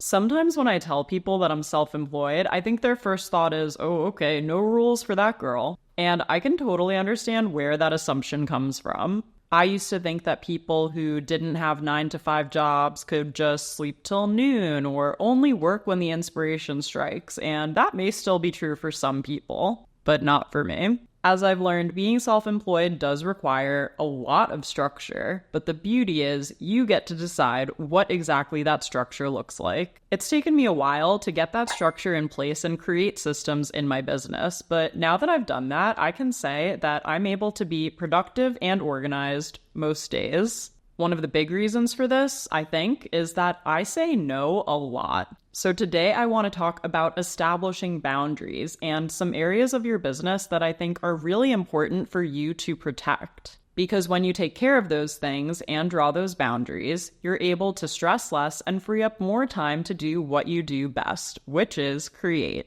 Sometimes when I tell people that I'm self-employed, I think their first thought is, oh, okay, no rules for that girl. And I can totally understand where that assumption comes from. I used to think that people who didn't have 9 to 5 jobs could just sleep till noon or only work when the inspiration strikes, and that may still be true for some people, but not for me. As I've learned, being self-employed does require a lot of structure, but the beauty is you get to decide what exactly that structure looks like. It's taken me a while to get that structure in place and create systems in my business, but now that I've done that, I can say that I'm able to be productive and organized most days. One of the big reasons for this, I think, is that I say no a lot. So today I want to talk about establishing boundaries and some areas of your business that I think are really important for you to protect. Because when you take care of those things and draw those boundaries, you're able to stress less and free up more time to do what you do best, which is create.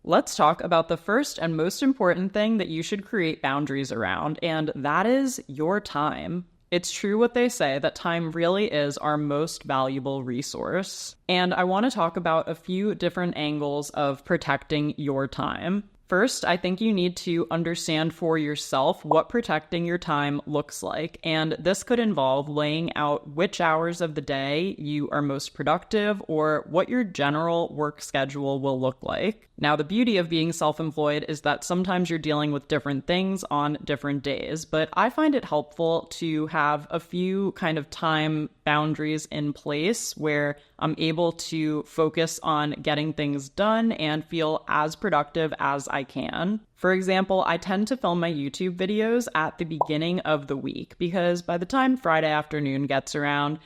Let's talk about the first and most important thing that you should create boundaries around, and that is your time. It's true what they say that time really is our most valuable resource. And I want to talk about a few different angles of protecting your time. First, I think you need to understand for yourself what protecting your time looks like. And this could involve laying out which hours of the day you are most productive or what your general work schedule will look like. Now, the beauty of being self-employed is that sometimes you're dealing with different things on different days, but I find it helpful to have a few kind of time boundaries in place where I'm able to focus on getting things done and feel as productive as I can. For example, I tend to film my YouTube videos at the beginning of the week because by the time Friday afternoon gets around,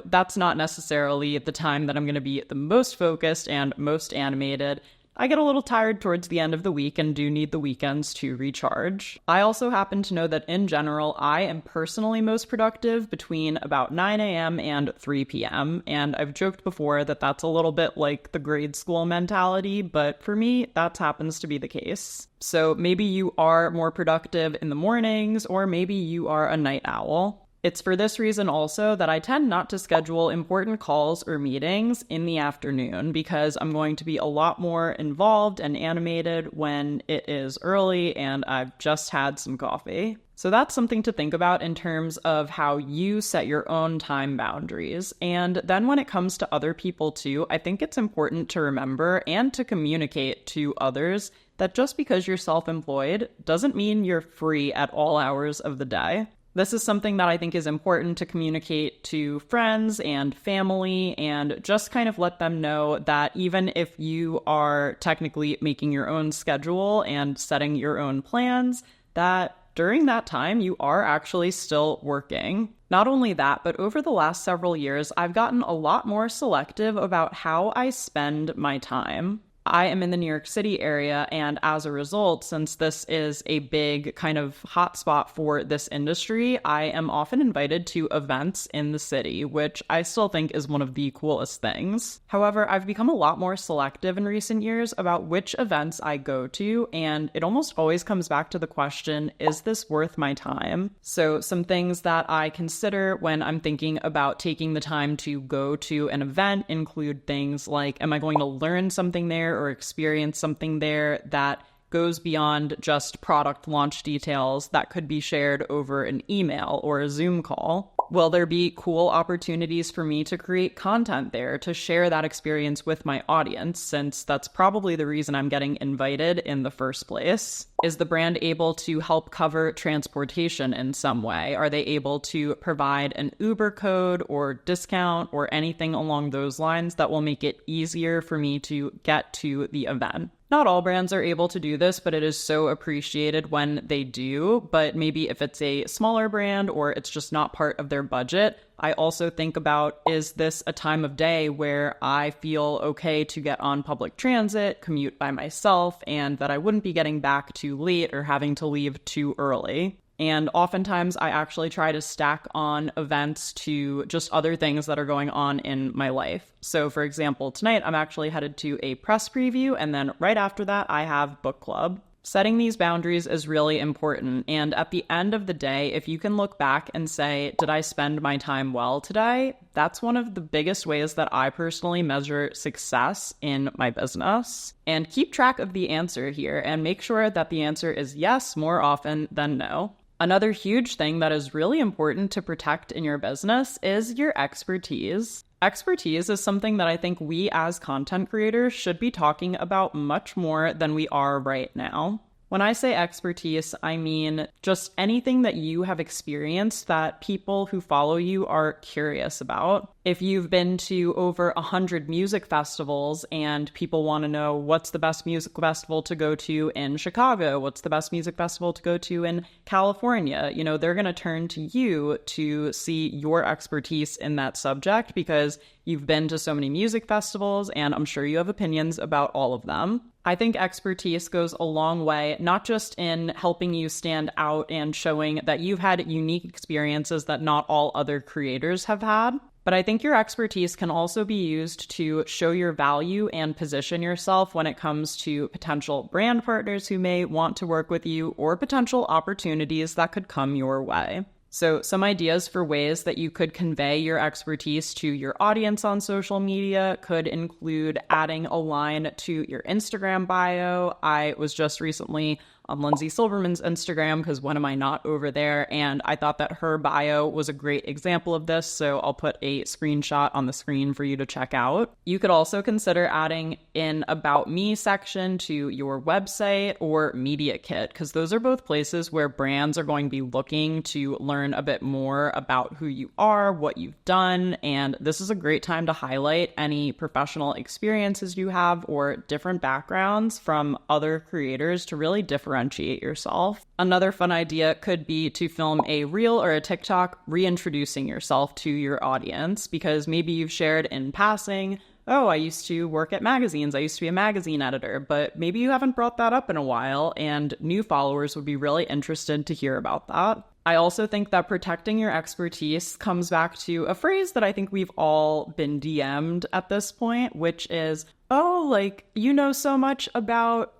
that's not necessarily the time that I'm going to be the most focused and most animated. I get a little tired towards the end of the week and do need the weekends to recharge. I also happen to know that in general, I am personally most productive between about 9 a.m. and 3 p.m. And I've joked before that that's a little bit like the grade school mentality, but for me, that happens to be the case. So maybe you are more productive in the mornings, or maybe you are a night owl. It's for this reason also that I tend not to schedule important calls or meetings in the afternoon because I'm going to be a lot more involved and animated when it is early and I've just had some coffee. So that's something to think about in terms of how you set your own time boundaries. And then when it comes to other people too, I think it's important to remember and to communicate to others that just because you're self-employed doesn't mean you're free at all hours of the day. This is something that I think is important to communicate to friends and family and just kind of let them know that even if you are technically making your own schedule and setting your own plans, that during that time you are actually still working. Not only that, but over the last several years, I've gotten a lot more selective about how I spend my time. I am in the New York City area, and as a result, since this is a big kind of hotspot for this industry, I am often invited to events in the city, which I still think is one of the coolest things. However, I've become a lot more selective in recent years about which events I go to, and it almost always comes back to the question, is this worth my time? So some things that I consider when I'm thinking about taking the time to go to an event include things like, am I going to learn something there or experience something there that goes beyond just product launch details that could be shared over an email or a Zoom call? Will there be cool opportunities for me to create content there to share that experience with my audience, since that's probably the reason I'm getting invited in the first place? Is the brand able to help cover transportation in some way? Are they able to provide an Uber code or discount or anything along those lines that will make it easier for me to get to the event? Not all brands are able to do this, but it is so appreciated when they do. But maybe if it's a smaller brand or it's just not part of their budget, I also think about, is this a time of day where I feel okay to get on public transit, commute by myself, and that I wouldn't be getting back too late or having to leave too early? And oftentimes I actually try to stack on events to just other things that are going on in my life. So for example, tonight I'm actually headed to a press preview, and then right after that I have book club. Setting these boundaries is really important, and at the end of the day, if you can look back and say, did I spend my time well today? That's one of the biggest ways that I personally measure success in my business. And keep track of the answer here and make sure that the answer is yes more often than no. Another huge thing that is really important to protect in your business is your expertise. Expertise is something that I think we as content creators should be talking about much more than we are right now. When I say expertise, I mean just anything that you have experienced that people who follow you are curious about. If you've been to over 100 music festivals and people want to know what's the best music festival to go to in Chicago, what's the best music festival to go to in California, they're going to turn to you to see your expertise in that subject because you've been to so many music festivals and I'm sure you have opinions about all of them. I think expertise goes a long way, not just in helping you stand out and showing that you've had unique experiences that not all other creators have had, but I think your expertise can also be used to show your value and position yourself when it comes to potential brand partners who may want to work with you or potential opportunities that could come your way. So some ideas for ways that you could convey your expertise to your audience on social media could include adding a line to your Instagram bio. I was just recently on Lindsay Silverman's Instagram because when am I not over there? And I thought that her bio was a great example of this, so I'll put a screenshot on the screen for you to check out. You could also consider adding an About Me section to your website or Media Kit, because those are both places where brands are going to be looking to learn a bit more about who you are, what you've done, and this is a great time to highlight any professional experiences you have or different backgrounds from other creators to really differentiate yourself. Another fun idea could be to film a reel or a TikTok reintroducing yourself to your audience, because maybe you've shared in passing, oh, I used to work at magazines, I used to be a magazine editor, but maybe you haven't brought that up in a while, and new followers would be really interested to hear about that. I also think that protecting your expertise comes back to a phrase that I think we've all been DM'd at this point, which is, oh, you know so much about,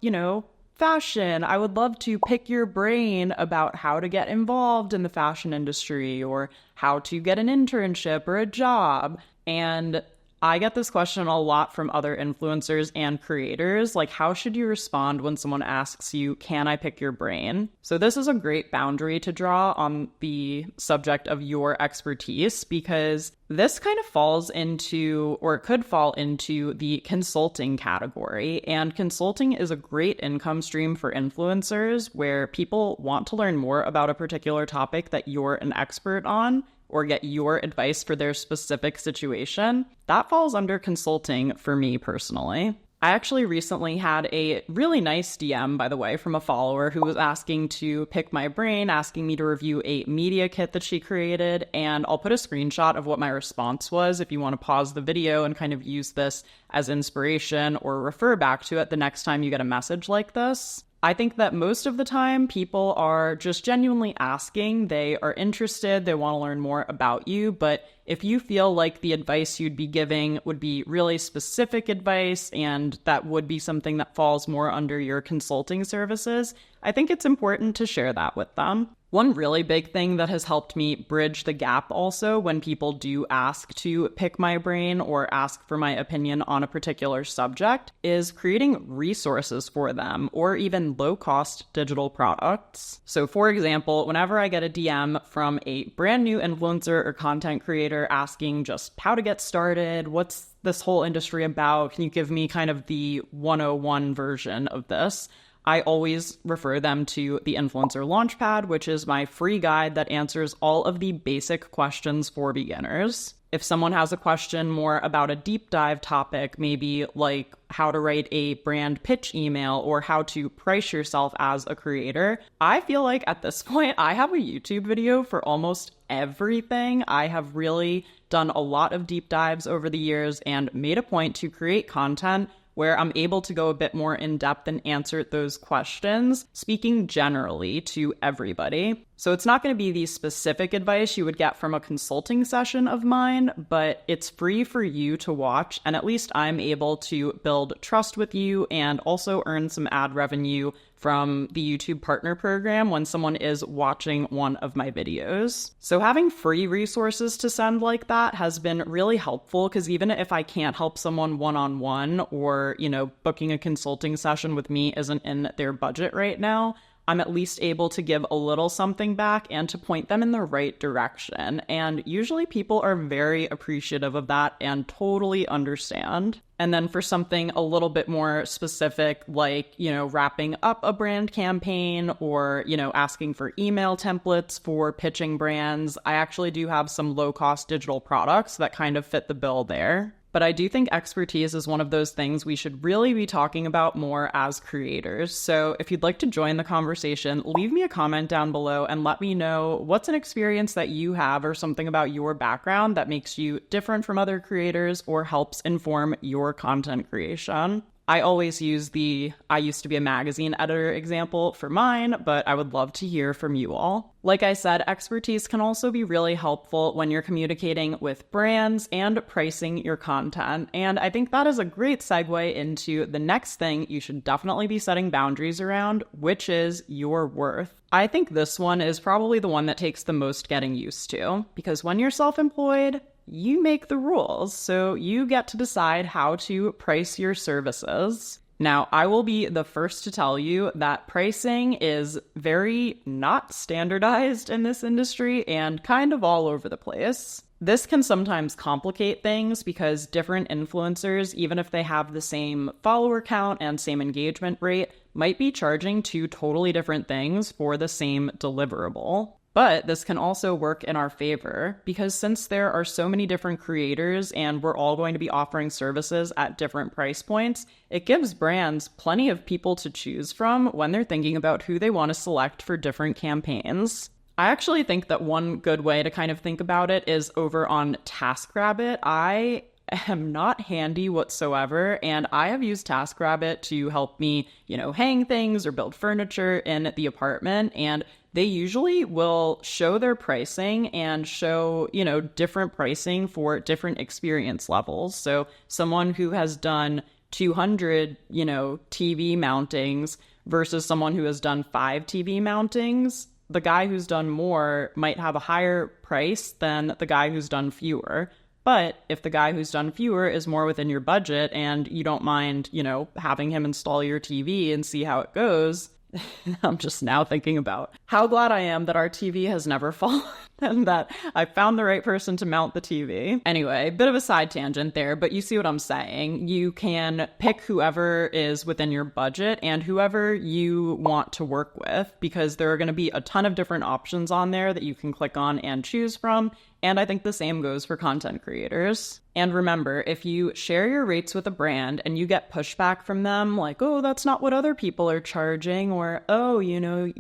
fashion. I would love to pick your brain about how to get involved in the fashion industry or how to get an internship or a job. And I get this question a lot from other influencers and creators, like how should you respond when someone asks you, can I pick your brain? So this is a great boundary to draw on the subject of your expertise, because this kind of falls into, or it could fall into, the consulting category. And consulting is a great income stream for influencers where people want to learn more about a particular topic that you're an expert on, or get your advice for their specific situation. That falls under consulting for me personally. I actually recently had a really nice DM, by the way, from a follower who was asking to pick my brain, asking me to review a media kit that she created, and I'll put a screenshot of what my response was if you want to pause the video and kind of use this as inspiration or refer back to it the next time you get a message like this. I think that most of the time people are just genuinely asking, they are interested, they want to learn more about you, but if you feel like the advice you'd be giving would be really specific advice and that would be something that falls more under your consulting services, I think it's important to share that with them. One really big thing that has helped me bridge the gap also when people do ask to pick my brain or ask for my opinion on a particular subject is creating resources for them or even low-cost digital products. So for example, whenever I get a DM from a brand new influencer or content creator asking just how to get started, what's this whole industry about, can you give me kind of the 101 version of this? I always refer them to the Influencer Launchpad, which is my free guide that answers all of the basic questions for beginners. If someone has a question more about a deep dive topic, maybe like how to write a brand pitch email or how to price yourself as a creator, I feel like at this point I have a YouTube video for almost everything. I have really done a lot of deep dives over the years and made a point to create content where I'm able to go a bit more in depth and answer those questions, speaking generally to everybody. So it's not going to be the specific advice you would get from a consulting session of mine, but it's free for you to watch, and at least I'm able to build trust with you and also earn some ad revenue from the YouTube Partner Program when someone is watching one of my videos. So having free resources to send like that has been really helpful, because even if I can't help someone one-on-one, or, booking a consulting session with me isn't in their budget right now, I'm at least able to give a little something back and to point them in the right direction. And usually people are very appreciative of that and totally understand. And then for something a little bit more specific, like, wrapping up a brand campaign, or, asking for email templates for pitching brands, I actually do have some low-cost digital products that kind of fit the bill there. But I do think expertise is one of those things we should really be talking about more as creators. So if you'd like to join the conversation, leave me a comment down below and let me know what's an experience that you have or something about your background that makes you different from other creators or helps inform your content creation. I always use I used to be a magazine editor example for mine, but I would love to hear from you all. Like I said, expertise can also be really helpful when you're communicating with brands and pricing your content. And I think that is a great segue into the next thing you should definitely be setting boundaries around, which is your worth. I think this one is probably the one that takes the most getting used to, because when you're self-employed, you make the rules, so you get to decide how to price your services. Now, I will be the first to tell you that pricing is very not standardized in this industry and kind of all over the place. This can sometimes complicate things because different influencers, even if they have the same follower count and same engagement rate, might be charging two totally different things for the same deliverable. But this can also work in our favor, because since there are so many different creators and we're all going to be offering services at different price points, it gives brands plenty of people to choose from when they're thinking about who they want to select for different campaigns. I actually think that one good way to kind of think about it is over on TaskRabbit. I am not handy whatsoever, and I have used TaskRabbit to help me, hang things or build furniture in the apartment, and they usually will show their pricing and show, different pricing for different experience levels. So someone who has done 200, TV mountings versus someone who has done 5 TV mountings, the guy who's done more might have a higher price than the guy who's done fewer. But if the guy who's done fewer is more within your budget and you don't mind, having him install your TV and see how it goes, I'm just now thinking about how glad I am that our TV has never fallen and that I found the right person to mount the TV. Anyway, bit of a side tangent there, but you see what I'm saying. You can pick whoever is within your budget and whoever you want to work with, because there are going to be a ton of different options on there that you can click on and choose from. And I think the same goes for content creators. And remember, if you share your rates with a brand and you get pushback from them, like, oh, that's not what other people are charging, or, oh,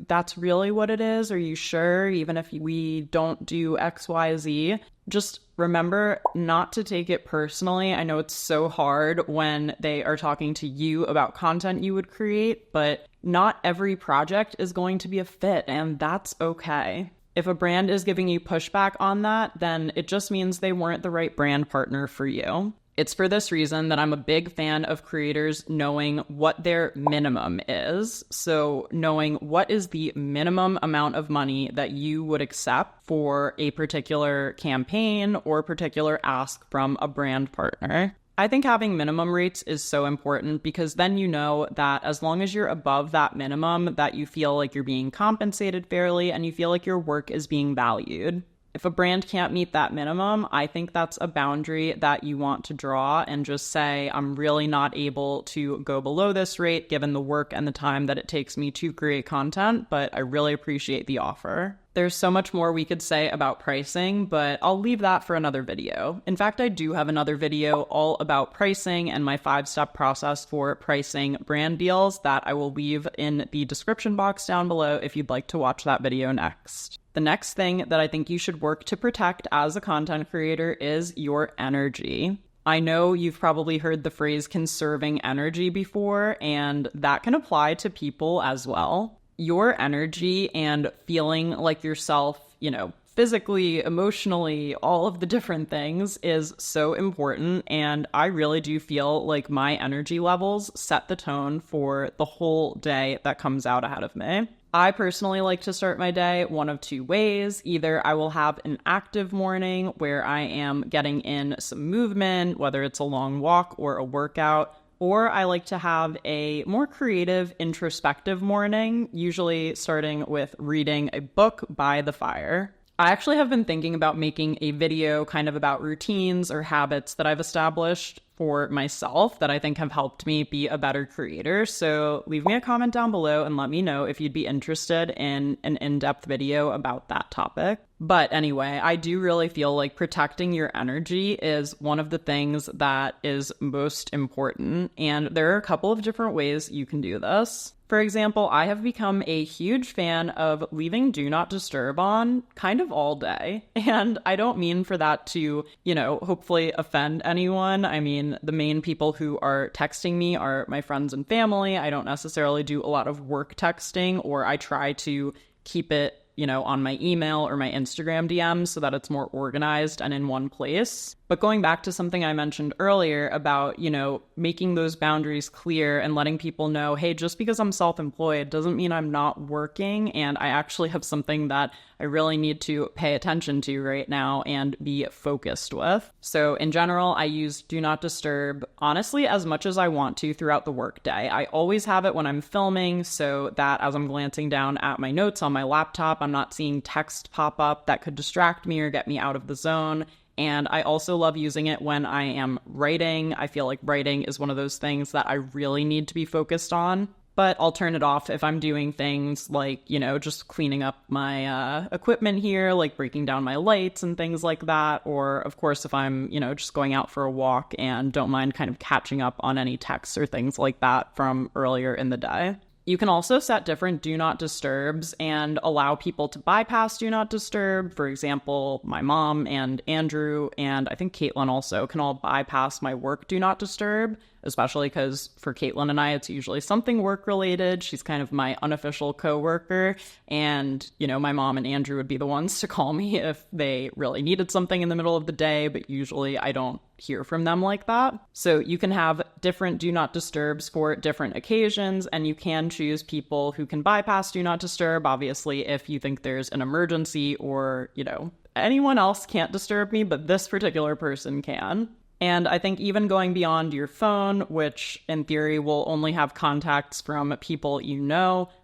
that's really what it is, are you sure, even if we don't do X, Y, Z, just remember not to take it personally. I know it's so hard when they are talking to you about content you would create, but not every project is going to be a fit, and that's okay. If a brand is giving you pushback on that, then it just means they weren't the right brand partner for you. It's for this reason that I'm a big fan of creators knowing what their minimum is. So knowing what is the minimum amount of money that you would accept for a particular campaign or particular ask from a brand partner. I think having minimum rates is so important, because then you know that as long as you're above that minimum, that you feel like you're being compensated fairly and you feel like your work is being valued. If a brand can't meet that minimum, I think that's a boundary that you want to draw and just say, I'm really not able to go below this rate given the work and the time that it takes me to create content, but I really appreciate the offer. There's so much more we could say about pricing, but I'll leave that for another video. In fact, I do have another video all about pricing and my 5-step process for pricing brand deals that I will leave in the description box down below if you'd like to watch that video next. The next thing that I think you should work to protect as a content creator is your energy. I know you've probably heard the phrase conserving energy before, and that can apply to people as well. Your energy and feeling like yourself, physically, emotionally, all of the different things is so important. And I really do feel like my energy levels set the tone for the whole day that comes out ahead of me. I personally like to start my day one of two ways. Either I will have an active morning where I am getting in some movement, whether it's a long walk or a workout, or I like to have a more creative, introspective morning, usually starting with reading a book by the fire. I actually have been thinking about making a video kind of about routines or habits that I've established for myself that I think have helped me be a better creator. So leave me a comment down below and let me know if you'd be interested in an in-depth video about that topic. But anyway, I do really feel like protecting your energy is one of the things that is most important. And there are a couple of different ways you can do this. For example, I have become a huge fan of leaving Do Not Disturb on kind of all day. And I don't mean for that to, hopefully offend anyone. I mean, the main people who are texting me are my friends and family. I don't necessarily do a lot of work texting, or I try to keep it on my email or my Instagram DMs so that it's more organized and in one place. But going back to something I mentioned earlier about, making those boundaries clear and letting people know, hey, just because I'm self-employed doesn't mean I'm not working, and I actually have something that I really need to pay attention to right now and be focused with. So in general, I use Do Not Disturb, honestly, as much as I want to throughout the workday. I always have it when I'm filming so that as I'm glancing down at my notes on my laptop, I'm not seeing text pop up that could distract me or get me out of the zone. And I also love using it when I am writing. I feel like writing is one of those things that I really need to be focused on. But I'll turn it off if I'm doing things like, just cleaning up my equipment here, like breaking down my lights and things like that. Or, of course, if I'm, just going out for a walk and don't mind kind of catching up on any texts or things like that from earlier in the day. You can also set different Do Not Disturbs and allow people to bypass Do Not Disturb. For example, my mom and Andrew, and I think Caitlin also, can all bypass my work Do Not Disturb, especially because for Caitlin and I, it's usually something work-related. She's kind of my unofficial coworker, and, my mom and Andrew would be the ones to call me if they really needed something in the middle of the day, but usually I don't hear from them like that. So you can have different Do Not Disturbs for different occasions, and you can choose people who can bypass Do Not Disturb, obviously, if you think there's an emergency or, anyone else can't disturb me, but this particular person can. And I think even going beyond your phone, which in theory will only have contacts from people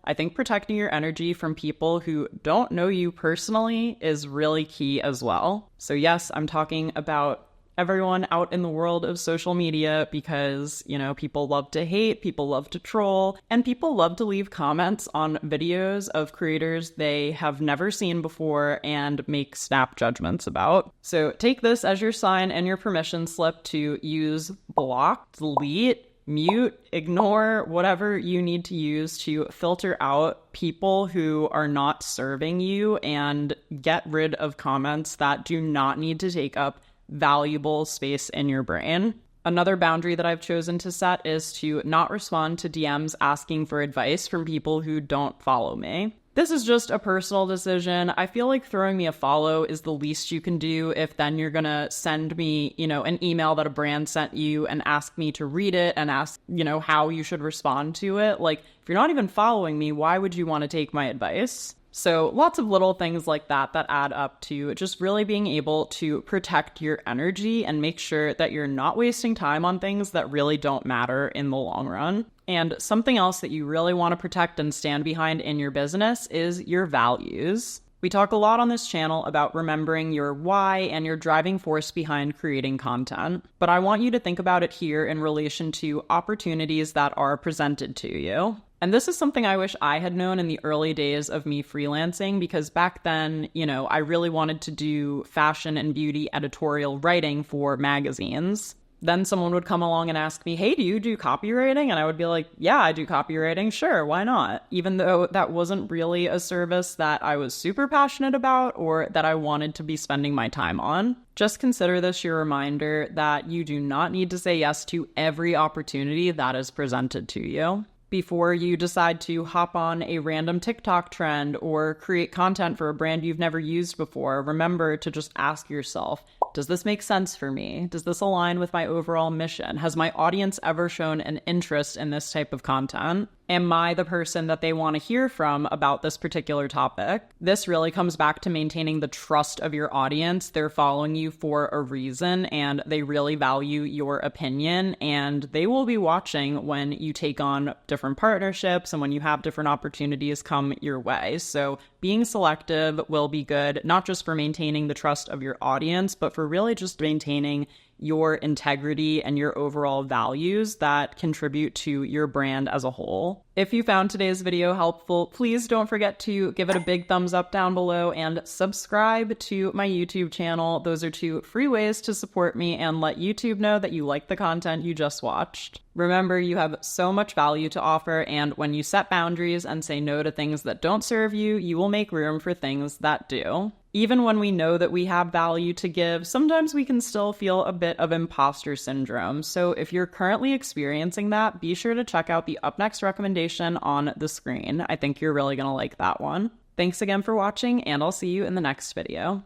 I think protecting your energy from people who don't know you personally is really key as well. So yes, I'm talking about everyone out in the world of social media because, people love to hate, people love to troll, and people love to leave comments on videos of creators they have never seen before and make snap judgments about. So take this as your sign and your permission slip to use block, delete, mute, ignore, whatever you need to use to filter out people who are not serving you and get rid of comments that do not need to take up valuable space in your brain. Another boundary that I've chosen to set is to not respond to DMs asking for advice from people who don't follow me. This is just a personal decision. I feel like throwing me a follow is the least you can do if then you're gonna send me, an email that a brand sent you and ask me to read it and ask, how you should respond to it. Like, if you're not even following me, why would you want to take my advice? So lots of little things like that add up to just really being able to protect your energy and make sure that you're not wasting time on things that really don't matter in the long run. And something else that you really want to protect and stand behind in your business is your values. We talk a lot on this channel about remembering your why and your driving force behind creating content, but I want you to think about it here in relation to opportunities that are presented to you. And this is something I wish I had known in the early days of me freelancing, because back then, I really wanted to do fashion and beauty editorial writing for magazines. Then someone would come along and ask me, hey, do you do copywriting? And I would be like, yeah, I do copywriting. Sure, why not? Even though that wasn't really a service that I was super passionate about or that I wanted to be spending my time on. Just consider this your reminder that you do not need to say yes to every opportunity that is presented to you. Before you decide to hop on a random TikTok trend or create content for a brand you've never used before, remember to just ask yourself, does this make sense for me? Does this align with my overall mission? Has my audience ever shown an interest in this type of content? Am I the person that they want to hear from about this particular topic? This really comes back to maintaining the trust of your audience. They're following you for a reason and they really value your opinion, and they will be watching when you take on different partnerships and when you have different opportunities come your way. So being selective will be good, not just for maintaining the trust of your audience, but for really just maintaining your integrity and your overall values that contribute to your brand as a whole. If you found today's video helpful, please don't forget to give it a big thumbs up down below and subscribe to my YouTube channel. Those are 2 free ways to support me and let YouTube know that you like the content you just watched. Remember, you have so much value to offer, and when you set boundaries and say no to things that don't serve you, you will make room for things that do. Even when we know that we have value to give, sometimes we can still feel a bit of imposter syndrome. So if you're currently experiencing that, be sure to check out the up next recommendation on the screen. I think you're really going to like that one. Thanks again for watching, and I'll see you in the next video.